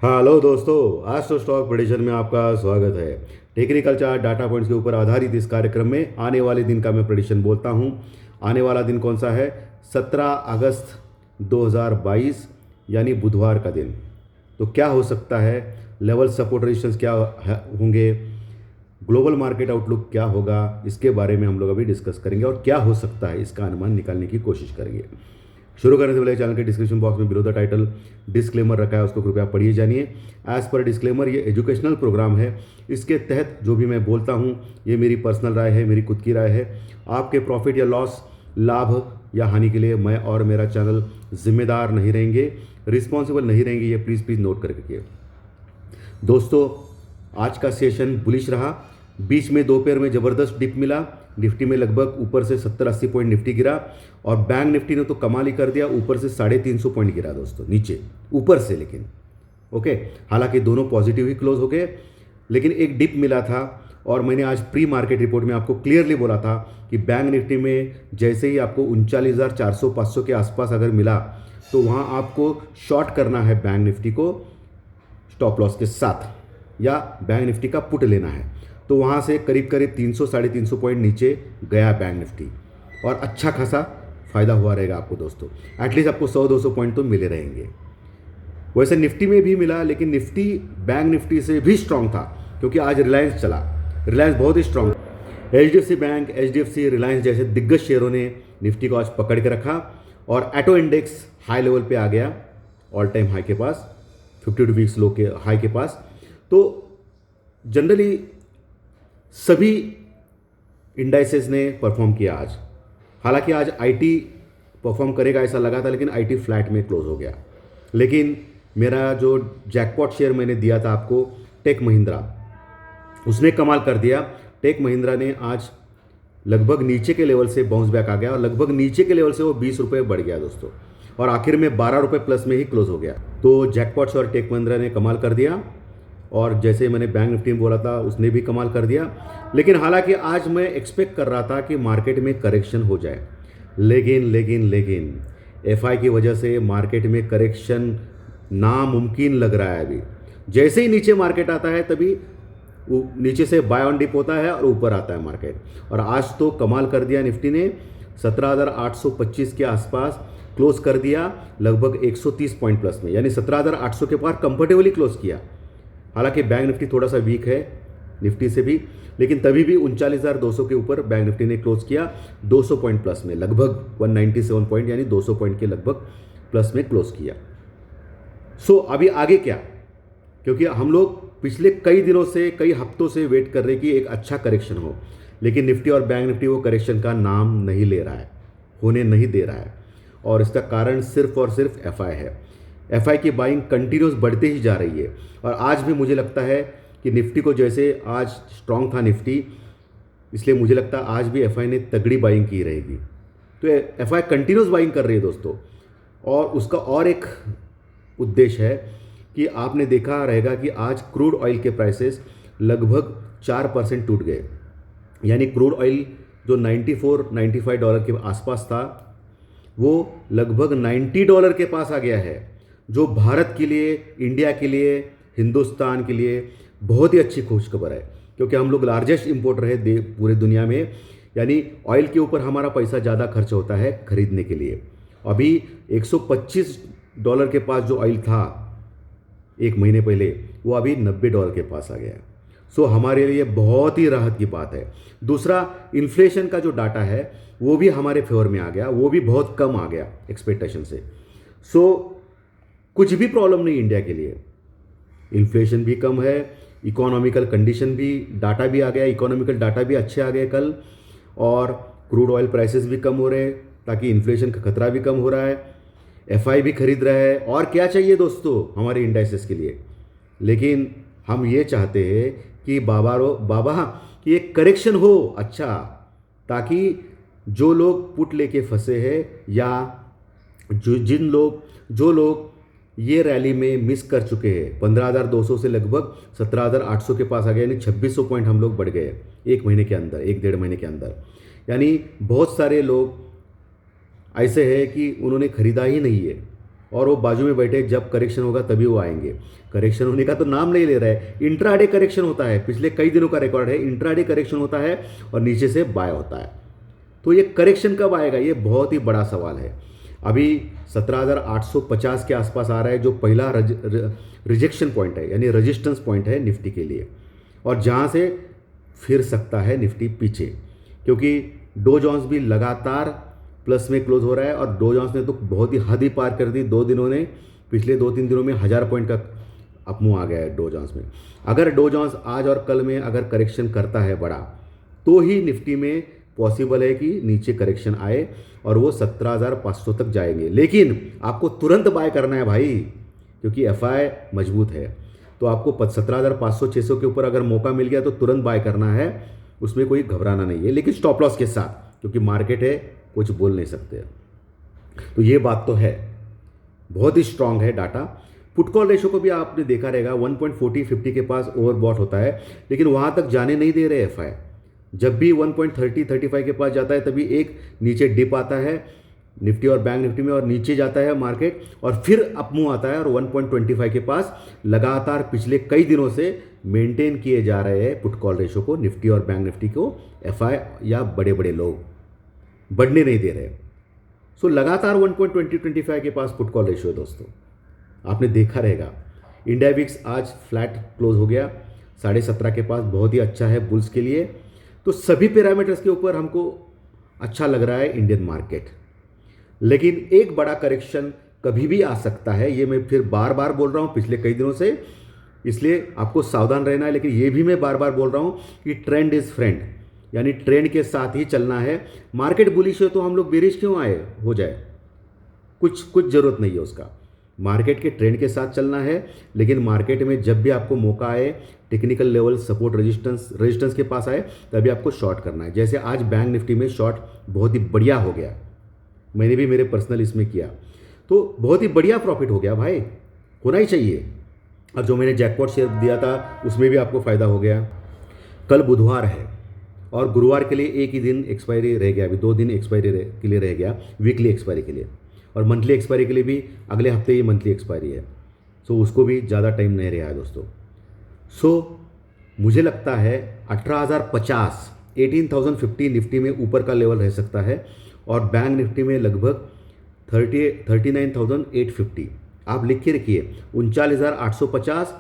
हाँ हेलो दोस्तों, आज तो स्टॉक प्रेडिक्शन में आपका स्वागत है। टेक्निकल चार्ट डाटा पॉइंट्स के ऊपर आधारित इस कार्यक्रम में आने वाले दिन का मैं प्रेडिक्शन बोलता हूँ। आने वाला दिन कौन सा है? 17 अगस्त 2022, यानी बुधवार का दिन। तो क्या हो सकता है, लेवल सपोर्ट रेजिस्टेंस क्या होंगे, ग्लोबल मार्केट आउटलुक क्या होगा, इसके बारे में हम लोग अभी डिस्कस करेंगे और क्या हो सकता है इसका अनुमान निकालने की कोशिश करेंगे। शुरू करने से पहले चैनल के डिस्क्रिप्शन बॉक्स में बिलो द टाइटल डिस्क्लेमर रखा है, उसको कृपया पढ़िए जानिए। एज पर डिस्क्लेमर, ये एजुकेशनल प्रोग्राम है। इसके तहत जो भी मैं बोलता हूँ ये मेरी पर्सनल राय है, मेरी खुद की राय है। आपके प्रॉफिट या लॉस, लाभ या हानि के लिए मैं और मेरा चैनल जिम्मेदार नहीं रहेंगे, रिस्पॉन्सिबल नहीं रहेंगे। ये प्लीज़ प्लीज़ नोट करके रखिए। दोस्तों, आज का सेशन बुलिश रहा। बीच में दोपहर में ज़बरदस्त डिप मिला। निफ्टी में लगभग ऊपर से 70-80 पॉइंट निफ्टी गिरा और बैंक निफ्टी ने तो कमाल ही कर दिया, ऊपर से 350 पॉइंट गिरा दोस्तों, नीचे ऊपर से। लेकिन ओके, हालांकि दोनों पॉजिटिव ही क्लोज हो गए, लेकिन एक डिप मिला था। और मैंने आज प्री मार्केट रिपोर्ट में आपको क्लियरली बोला था कि बैंक निफ्टी में जैसे ही आपको 39,400-500 के आसपास अगर मिला तो वहाँ आपको शॉर्ट करना है बैंक निफ्टी को स्टॉप लॉस के साथ, या बैंक निफ्टी का पुट लेना है। तो वहाँ से करीब करीब 300-350 पॉइंट नीचे गया बैंक निफ्टी, और अच्छा खासा फायदा हुआ रहेगा आपको दोस्तों। एटलीस्ट आपको 100-200 पॉइंट तो मिले रहेंगे। वैसे निफ्टी में भी मिला, लेकिन निफ्टी बैंक निफ्टी से भी स्ट्रांग था, क्योंकि आज रिलायंस चला। रिलायंस बहुत ही strong. HDFC bank, HDFC, Reliance जैसे दिग्गज शेयरों ने निफ्टी को आज पकड़ के रखा, और एटो इंडेक्स हाई लेवल पे आ गया, ऑल टाइम हाई के पास, 52 वीक्स लो के हाई के पास। तो जनरली सभी इंडाइसेस ने परफॉर्म किया आज। हालांकि आज आईटी परफॉर्म करेगा ऐसा लगा था, लेकिन आईटी फ्लैट में क्लोज हो गया। लेकिन मेरा जो जैकपॉट शेयर मैंने दिया था आपको, टेक महिंद्रा, उसने कमाल कर दिया। टेक महिंद्रा ने आज लगभग नीचे के लेवल से बाउंस बैक आ गया, और लगभग नीचे के लेवल से वो 20 रुपये बढ़ गया दोस्तों, और आखिर में 12 रुपये प्लस में ही क्लोज हो गया। तो जैकपॉट और टेक महिंद्रा ने कमाल कर दिया, और जैसे मैंने बैंक निफ्टी में बोला था उसने भी कमाल कर दिया। लेकिन हालांकि आज मैं एक्सपेक्ट कर रहा था कि मार्केट में करेक्शन हो जाए, लेकिन एफआई की वजह से मार्केट में करेक्शन नामुमकिन लग रहा है अभी। जैसे ही नीचे मार्केट आता है तभी नीचे से बाय ऑन डिप होता है और ऊपर आता है मार्केट। और आज तो कमाल कर दिया, निफ्टी ने 17,825 के आसपास क्लोज कर दिया, लगभग 130 पॉइंट प्लस में, यानी 17,800 के पार कंफर्टेबली क्लोज किया। हालांकि बैंक निफ्टी थोड़ा सा वीक है निफ्टी से भी, लेकिन तभी भी 39,200 के ऊपर बैंक निफ्टी ने क्लोज किया, 200 पॉइंट प्लस में, लगभग 197 पॉइंट, यानी 200 पॉइंट के लगभग प्लस में क्लोज किया। सो अभी आगे क्या? क्योंकि हम लोग पिछले कई दिनों से, कई हफ्तों से वेट कर रहे कि एक अच्छा करेक्शन हो, लेकिन निफ्टी और बैंक निफ्टी वो करेक्शन का नाम नहीं ले रहा है, होने नहीं दे रहा है। और इसका कारण सिर्फ और सिर्फ एफआई है। एफआई की बाइंग कंटिन्यूस बढ़ते ही जा रही है, और आज भी मुझे लगता है कि निफ्टी को, जैसे आज स्ट्रांग था निफ्टी, इसलिए मुझे लगता है आज भी एफआई ने तगड़ी बाइंग की रहेगी। तो एफआई कंटिन्यूस बाइंग कर रही है दोस्तों। और उसका और एक उद्देश्य है कि आपने देखा रहेगा कि आज क्रूड ऑयल के प्राइसेस लगभग 4% टूट गए, यानी क्रूड ऑयल जो $94-95 के आसपास था, वो लगभग $90 के पास आ गया है, जो भारत के लिए, इंडिया के लिए, हिंदुस्तान के लिए बहुत ही अच्छी खुशखबर है। क्योंकि हम लोग लार्जेस्ट इंपोर्टर है पूरे दुनिया में, यानी ऑयल के ऊपर हमारा पैसा ज़्यादा खर्च होता है खरीदने के लिए। अभी $125 के पास जो ऑयल था एक महीने पहले, वो अभी $90 के पास आ गया। सो हमारे लिए बहुत ही राहत की बात है। दूसरा, इन्फ्लेशन का जो डाटा है वो भी हमारे फेवर में आ गया, वो भी बहुत कम आ गया एक्सपेक्टेशन से। सो कुछ भी प्रॉब्लम नहीं इंडिया के लिए। इन्फ्लेशन भी कम है, इकोनॉमिकल कंडीशन भी, डाटा भी आ गया, इकोनॉमिकल डाटा भी अच्छे आ गए कल, और क्रूड ऑयल प्राइसेस भी कम हो रहे हैं, ताकि इन्फ्लेशन का खतरा भी कम हो रहा है। एफआई भी खरीद रहा है, और क्या चाहिए दोस्तों हमारे इंडाइसेस के लिए। लेकिन हम ये चाहते हैं कि बाबा कि एक करेक्शन हो अच्छा, ताकि जो लोग पुट लेके फंसे हैं, या जो लोग ये रैली में मिस कर चुके हैं, 15,200 से लगभग 17,800 के पास आ गए, यानी 2600 पॉइंट हम लोग बढ़ गए एक महीने के अंदर, 1-1.5 महीने के अंदर। यानी बहुत सारे लोग ऐसे हैं कि उन्होंने खरीदा ही नहीं है, और वो बाजू में बैठे जब करेक्शन होगा तभी वो आएंगे। करेक्शन होने का तो नाम नहीं ले रहा है, इंट्राडे करेक्शन होता है, पिछले कई दिनों का रिकॉर्ड है, इंट्राडे करेक्शन होता है और नीचे से बाय होता है। तो ये करेक्शन कब आएगा, ये बहुत ही बड़ा सवाल है। अभी 17,850 के आसपास आ रहा है, जो पहला रिजेक्शन पॉइंट है, यानी रेजिस्टेंस पॉइंट है निफ्टी के लिए, और जहाँ से फिर सकता है निफ्टी पीछे, क्योंकि डो जोन्स भी लगातार प्लस में क्लोज हो रहा है और डो जोन्स ने तो बहुत ही हद ही पार कर दी। 2 दिनों ने, पिछले 2-3 दिनों में 1000 पॉइंट का अपमूव आ गया है डो जोन्स में। अगर डो जोन्स आज और कल में अगर करेक्शन करता है बड़ा, तो ही निफ्टी में पॉसिबल है कि नीचे करेक्शन आए और वो 17,500 तक जाएंगे। लेकिन आपको तुरंत बाय करना है भाई, क्योंकि एफआई मजबूत है। तो आपको 17,500-600 के ऊपर अगर मौका मिल गया तो तुरंत बाय करना है, उसमें कोई घबराना नहीं है, लेकिन स्टॉप लॉस के साथ, क्योंकि मार्केट है, कुछ बोल नहीं सकते। तो ये बात तो है, बहुत ही स्ट्रांग है डाटा। पुट कॉल रेशो को भी आपने देखा रहेगा, 1.40-50 के पास ओवरबॉट होता है, लेकिन वहाँ तक जाने नहीं दे रहे एफआई। जब भी 1.30-35 के पास जाता है तभी एक नीचे डिप आता है निफ्टी और बैंक निफ्टी में, और नीचे जाता है मार्केट और फिर अपमूव आता है, और 1.25 के पास लगातार पिछले कई दिनों से मेंटेन किए जा रहे हैं पुट कॉल रेशो को, निफ्टी और बैंक निफ्टी को एफआई या बड़े बड़े लोग बढ़ने नहीं दे रहे। सो लगातार 1.20-25 के पास पुट कॉल रेशो है दोस्तों, आपने देखा रहेगा। इंडिया विक्स आज फ्लैट क्लोज हो गया 17.5 के पास, बहुत ही अच्छा है बुल्स के लिए। तो सभी पैरामीटर्स के ऊपर हमको अच्छा लग रहा है इंडियन मार्केट, लेकिन एक बड़ा करेक्शन कभी भी आ सकता है, ये मैं फिर बार बार बोल रहा हूँ पिछले कई दिनों से, इसलिए आपको सावधान रहना है। लेकिन ये भी मैं बार बार बोल रहा हूँ कि ट्रेंड इज़ फ्रेंड, यानी ट्रेंड के साथ ही चलना है। मार्केट बुलिश है तो हम लोग बेरिश क्यों आए हो जाए, कुछ ज़रूरत नहीं है उसका। मार्केट के ट्रेंड के साथ चलना है, लेकिन मार्केट में जब भी आपको मौका आए, टेक्निकल लेवल सपोर्ट रेजिस्टेंस के पास आए, तभी आपको शॉर्ट करना है। जैसे आज बैंक निफ्टी में शॉर्ट बहुत ही बढ़िया हो गया, मैंने भी मेरे पर्सनल इसमें किया, तो बहुत ही बढ़िया प्रॉफिट हो गया भाई, होना ही चाहिए। और जो मैंने जैकपॉट शेयर दिया था उसमें भी आपको फ़ायदा हो गया। कल बुधवार है और गुरुवार के लिए एक ही दिन एक्सपायरी रह गया, अभी 2 दिन एक्सपायरी के लिए रह गया, वीकली एक्सपायरी के लिए, और मंथली एक्सपायरी के लिए भी अगले हफ्ते ही मंथली एक्सपायरी है। सो उसको भी ज़्यादा टाइम नहीं रहा है दोस्तों। सो मुझे लगता है 18,050 18,050 निफ्टी में ऊपर का लेवल रह सकता है, और बैंक निफ्टी में लगभग 39,850 आप लिख के रखिए, 39,850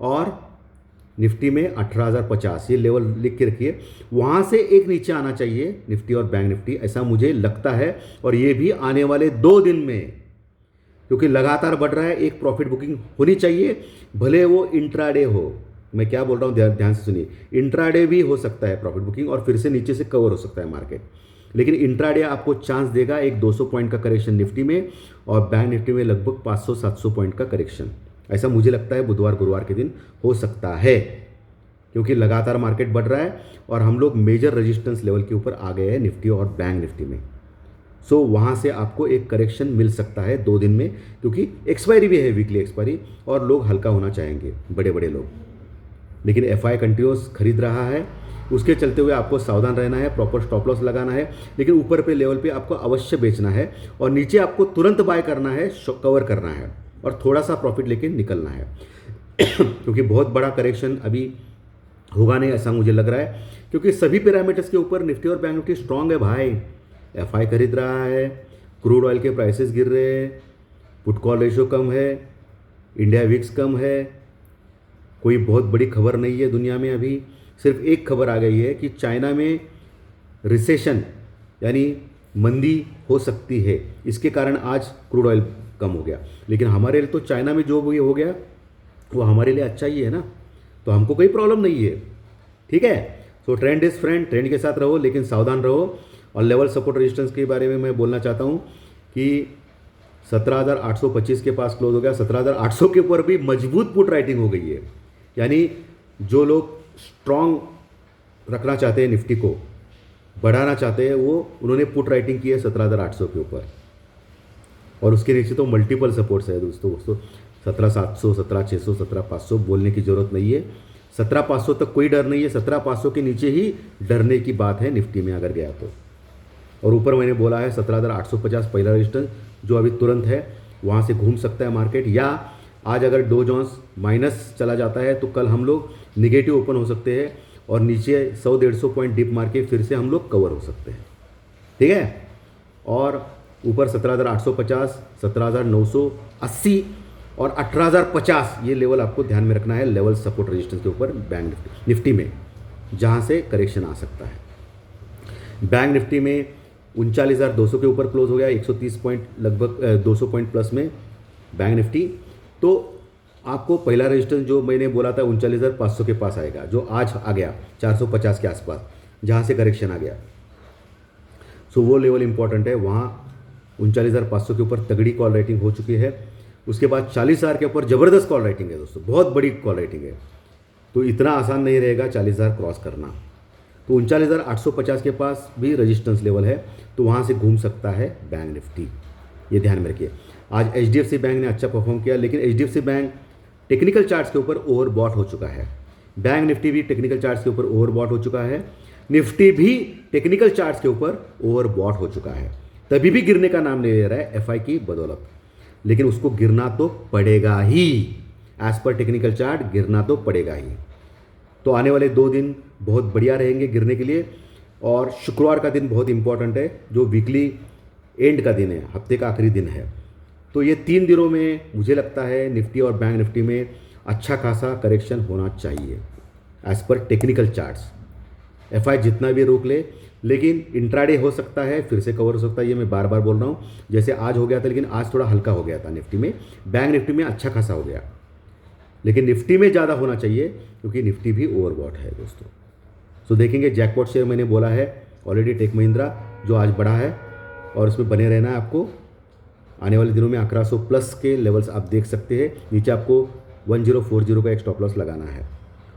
और निफ्टी में 18,050, ये लेवल लिख के रखिए। वहाँ से एक नीचे आना चाहिए निफ्टी और बैंक निफ्टी, ऐसा मुझे लगता है, और ये भी आने वाले 2 दिन में, क्योंकि लगातार बढ़ रहा है। एक प्रॉफिट बुकिंग होनी चाहिए, भले वो इंट्राडे हो। मैं क्या बोल रहा हूँ ध्यान से सुनिए, इंट्राडे भी हो सकता है प्रॉफिट बुकिंग, और फिर से नीचे से कवर हो सकता है मार्केट, लेकिन इंट्राडे आपको चांस देगा एक 200 पॉइंट का करेक्शन निफ्टी में, और बैंक निफ्टी में लगभग 500-700 पॉइंट का करेक्शन, ऐसा मुझे लगता है बुधवार गुरुवार के दिन हो सकता है, क्योंकि लगातार मार्केट बढ़ रहा है और हम लोग मेजर रेजिस्टेंस लेवल के ऊपर आ गए हैं निफ्टी और बैंक निफ्टी में। सो वहाँ से आपको एक करेक्शन मिल सकता है 2 दिन में, क्योंकि एक्सपायरी भी है, वीकली एक्सपायरी, और लोग हल्का होना चाहेंगे, बड़े बड़े लोग। लेकिन एफआई कंटिन्यूस खरीद रहा है, उसके चलते हुए आपको सावधान रहना है, प्रॉपर स्टॉप लॉस लगाना है, लेकिन ऊपर पे लेवल पे आपको अवश्य बेचना है, और नीचे आपको तुरंत बाय करना है, कवर करना है, और थोड़ा सा प्रॉफिट लेके निकलना है क्योंकि बहुत बड़ा करेक्शन अभी होगा नहीं, ऐसा मुझे लग रहा है, क्योंकि सभी पैरामीटर्स के ऊपर निफ्टी और बैंक निफ्टी स्ट्रांग है भाई। एफआई खरीद रहा है, क्रूड ऑयल के प्राइसेस गिर रहे हैं, पुट कॉल रेशो कम है, इंडिया विक्स कम है, कोई बहुत बड़ी खबर नहीं है दुनिया में। अभी सिर्फ एक खबर आ गई है कि चाइना में रिसेशन यानी मंदी हो सकती है, इसके कारण आज क्रूड ऑयल कम हो गया। लेकिन हमारे लिए तो चाइना में जो भी हो गया वो हमारे लिए अच्छा ही है ना, तो हमको कोई प्रॉब्लम नहीं है, ठीक है। सो ट्रेंड इज़ फ्रेंड, ट्रेंड के साथ रहो, लेकिन सावधान रहो। और लेवल सपोर्ट रेजिस्टेंस के बारे में मैं बोलना चाहता हूँ कि 17,825 के पास क्लोज हो गया, 17,800 के ऊपर भी मजबूत पुट राइटिंग हो गई है, यानी जो लोग स्ट्रॉन्ग रखना चाहते हैं, निफ्टी को बढ़ाना चाहते हैं, वो उन्होंने पुट राइटिंग की है 17,800 के ऊपर, और उसके नीचे तो मल्टीपल सपोर्ट्स है दोस्तों। 17,700, 17,600, 17,500 बोलने की ज़रूरत नहीं है, 17,500 तक कोई डर नहीं है, 17,500 के नीचे ही डरने की बात है निफ्टी में अगर गया तो। और ऊपर मैंने बोला है 17,850 पहला रजिस्टेंस जो अभी तुरंत है, वहाँ से घूम सकता है मार्केट, या आज अगर डो जोन्स माइनस चला जाता है तो कल हम लोग निगेटिव ओपन हो सकते हैं और नीचे 100-150 पॉइंट डिप मार के फिर से हम लोग कवर हो सकते हैं। ठीक है, और ऊपर 17,850, 17,980 और 18,050 ये लेवल आपको ध्यान में रखना है, लेवल सपोर्ट रेजिस्टेंस के ऊपर बैंक निफ्टी में, जहाँ से करेक्शन आ सकता है। बैंक निफ्टी में 39,200 के ऊपर क्लोज हो गया, 130 पॉइंट लगभग 200 पॉइंट प्लस में बैंक निफ्टी। तो आपको पहला रेजिस्टेंस जो मैंने बोला था 39,500 के पास आएगा, जो आज आ गया 450 के आसपास, जहाँ से करेक्शन आ गया। सो वो लेवल इंपॉर्टेंट है, वहाँ 39,500 के ऊपर तगड़ी कॉल राइटिंग हो चुकी है। उसके बाद 40,000 के ऊपर ज़बरदस्त कॉल राइटिंग है दोस्तों, बहुत बड़ी कॉल राइटिंग है। तो इतना आसान नहीं रहेगा 40,000 क्रॉस करना। तो 39,850 के पास भी रेजिस्टेंस लेवल है, तो वहाँ से घूम सकता है बैंक निफ्टी, ये ध्यान में रखिए। आज HDFC बैंक ने अच्छा परफॉर्म किया, लेकिन HDFC बैंक टेक्निकल चार्ट्स के ऊपर ओवरबॉट हो चुका है। बैंक निफ्टी भी टेक्निकल चार्ट्स के ऊपर ओवरबॉट हो चुका है, निफ्टी भी टेक्निकल चार्ट्स के ऊपर ओवरबॉट हो चुका है। तभी भी गिरने का नाम नहीं ले रहा है FI की बदौलत, लेकिन उसको गिरना तो पड़ेगा ही, एज पर टेक्निकल चार्ट गिरना तो पड़ेगा ही। तो आने वाले 2 दिन बहुत बढ़िया रहेंगे गिरने के लिए, और शुक्रवार का दिन बहुत इंपॉर्टेंट है, जो वीकली एंड का दिन है, हफ्ते का आखिरी दिन है। तो ये 3 दिनों में मुझे लगता है निफ्टी और बैंक निफ्टी में अच्छा खासा करेक्शन होना चाहिए as per technical charts. FI जितना भी रोक ले, लेकिन इंट्राडे हो सकता है, फिर से कवर हो सकता है, ये मैं बार बार बोल रहा हूँ। जैसे आज हो गया था, लेकिन आज थोड़ा हल्का हो गया था निफ्टी में, बैंक निफ्टी में अच्छा खासा हो गया, लेकिन निफ्टी में ज़्यादा होना चाहिए क्योंकि निफ्टी भी ओवरबॉट है दोस्तों। सो देखेंगे, जैकपॉट शेयर मैंने बोला है ऑलरेडी, टेक महिंद्रा जो आज बढ़ा है, और उसमें बने रहना है आपको। आने वाले दिनों में 1100 प्लस के लेवल्स आप देख सकते हैं, नीचे आपको 1040 का एक स्टॉप लॉस लगाना है।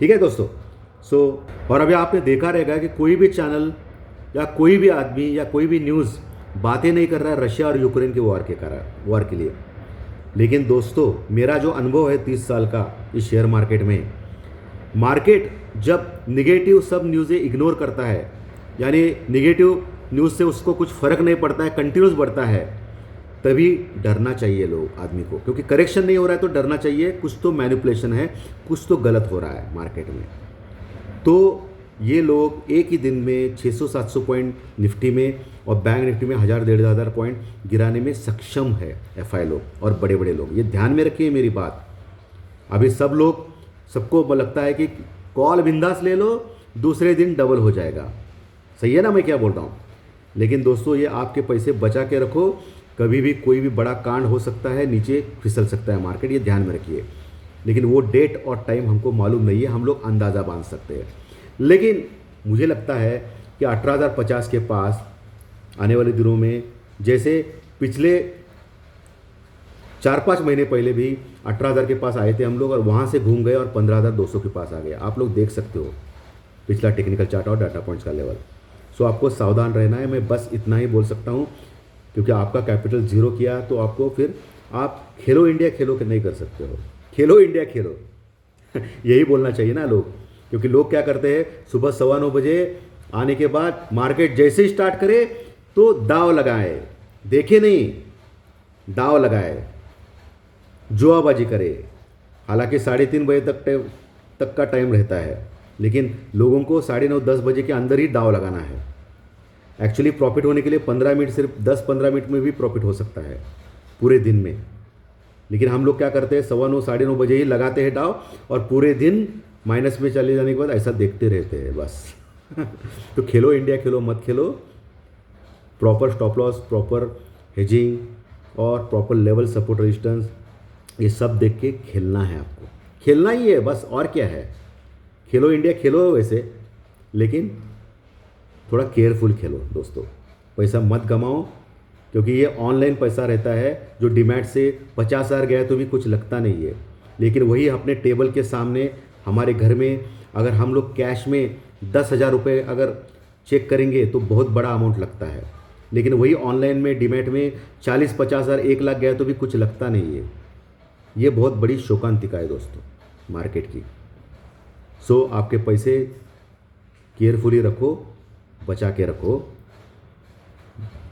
ठीक है दोस्तों। और अभी आपने देखा रहेगा कि कोई भी चैनल या कोई भी आदमी या कोई भी न्यूज़ बातें नहीं कर रहा है रशिया और यूक्रेन के वॉर के लिए। लेकिन दोस्तों, मेरा जो अनुभव है 30 साल का इस शेयर मार्केट में, मार्केट जब निगेटिव सब न्यूज़ें इग्नोर करता है, यानी निगेटिव न्यूज़ से उसको कुछ फ़र्क नहीं पड़ता है, कंटिन्यूस बढ़ता है, तभी डरना चाहिए लोग आदमी को, क्योंकि करेक्शन नहीं हो रहा है तो डरना चाहिए, कुछ तो मैनिपुलेशन है, कुछ तो गलत हो रहा है मार्केट में। तो ये लोग एक ही दिन में 600-700 पॉइंट निफ्टी में और बैंक निफ्टी में 1,000-1,500 पॉइंट गिराने में सक्षम है FI लोग और बड़े बड़े लोग। ये ध्यान में रखिए मेरी बात। अभी सबको लगता है कि कॉल बिंदास ले लो, दूसरे दिन डबल हो जाएगा। सही है ना मैं क्या बोल रहा हूँ? लेकिन दोस्तों, ये आपके पैसे बचा के रखो, कभी भी कोई भी बड़ा कांड हो सकता है, नीचे फिसल सकता है मार्केट, ये ध्यान में रखिए। लेकिन वो डेट और टाइम हमको मालूम नहीं है, हम लोग अंदाज़ा बांध सकते हैं। लेकिन मुझे लगता है कि 18,050 के पास आने वाले दिनों में, जैसे पिछले 4-5 महीने पहले भी 18,000 के पास आए थे हम लोग, और वहाँ से घूम गए और 15,200 के पास आ गए। आप लोग देख सकते हो पिछला टेक्निकल चार्ट और डाटा पॉइंट्स का लेवल। सो आपको सावधान रहना है, मैं बस इतना ही बोल सकता हूँ, क्योंकि आपका कैपिटल ज़ीरो किया तो आपको फिर आप खेलो इंडिया खेलो नहीं कर सकते हो। खेलो इंडिया खेलो यही बोलना चाहिए ना लोग, क्योंकि लोग क्या करते हैं, सुबह 9:15 बजे आने के बाद मार्केट जैसे ही स्टार्ट करे तो दाव लगाए, देखे नहीं, दाव लगाए, जुआबाजी करे। हालांकि 3:30 बजे तक का टाइम रहता है, लेकिन लोगों को 9:30-10 बजे के अंदर ही दाव लगाना है। एक्चुअली प्रॉफिट होने के लिए 15 मिनट, सिर्फ 10-15 मिनट में भी प्रॉफिट हो सकता है पूरे दिन में। लेकिन हम लोग क्या करते हैं, 9:15 9:30 बजे ही लगाते हैं दाव, और पूरे दिन माइनस में चले जाने के बाद ऐसा देखते रहते हैं बस तो खेलो इंडिया खेलो मत खेलो। Proper stop loss, proper hedging और प्रॉपर लेवल सपोर्ट रेजिस्टेंस, ये सब देख के खेलना है आपको, खेलना ही है बस, और क्या है। खेलो इंडिया खेलो वैसे, लेकिन थोड़ा केयरफुल खेलो दोस्तों, पैसा मत गमाओ, क्योंकि ये ऑनलाइन पैसा रहता है जो डीमैट से 50,000 गया तो भी कुछ लगता नहीं है। लेकिन वही अपने टेबल के सामने हमारे घर में अगर हम लोग कैश में 10,000 रुपये अगर चेक करेंगे तो बहुत बड़ा अमाउंट लगता है। लेकिन वही ऑनलाइन में डीमैट में 40-50,000 1 लाख गया तो भी कुछ लगता नहीं है। ये बहुत बड़ी शोकांतिका है दोस्तों मार्केट की। सो आपके पैसे केयरफुली रखो, बचा के रखो।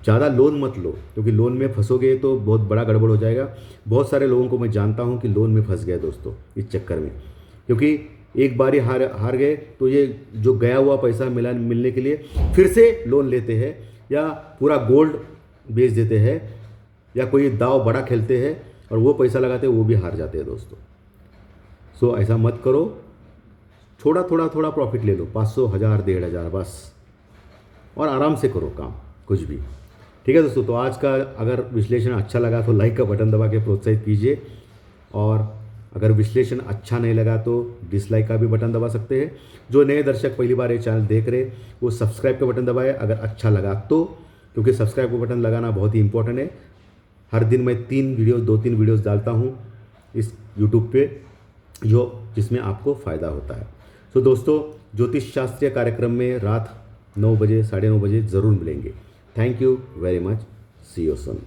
ज़्यादा लोन मत लो, क्योंकि लोन में फंसोगे तो बहुत बड़ा गड़बड़ हो जाएगा। बहुत सारे लोगों को मैं जानता हूँ कि लोन में फंस गए दोस्तों इस चक्कर में, क्योंकि एक बार ही हार गए तो ये जो गया हुआ पैसा मिलने के लिए फिर से लोन लेते हैं, या पूरा गोल्ड बेच देते हैं, या कोई दाव बड़ा खेलते हैं और वो पैसा लगाते हैं, वो भी हार जाते हैं दोस्तों। सो ऐसा मत करो, थोड़ा प्रॉफिट ले लो, 500, 1000, 1500 बस, और आराम से करो काम कुछ भी। ठीक है दोस्तों, तो आज का अगर विश्लेषण अच्छा लगा तो लाइक का बटन दबा के प्रोत्साहित कीजिए, और अगर विश्लेषण अच्छा नहीं लगा तो डिसलाइक का भी बटन दबा सकते हैं। जो नए दर्शक पहली बार ये चैनल देख रहे वो सब्सक्राइब का बटन दबाए अगर अच्छा लगा तो, क्योंकि सब्सक्राइब का बटन लगाना बहुत ही इंपॉर्टेंट है। हर दिन मैं 2-3 वीडियोज़ डालता हूँ इस यूट्यूब पे जिसमें आपको फ़ायदा होता है। तो दोस्तों, ज्योतिष शास्त्रीय कार्यक्रम में रात 9 बजे 9:30 बजे ज़रूर मिलेंगे। Thank you very much, see you soon.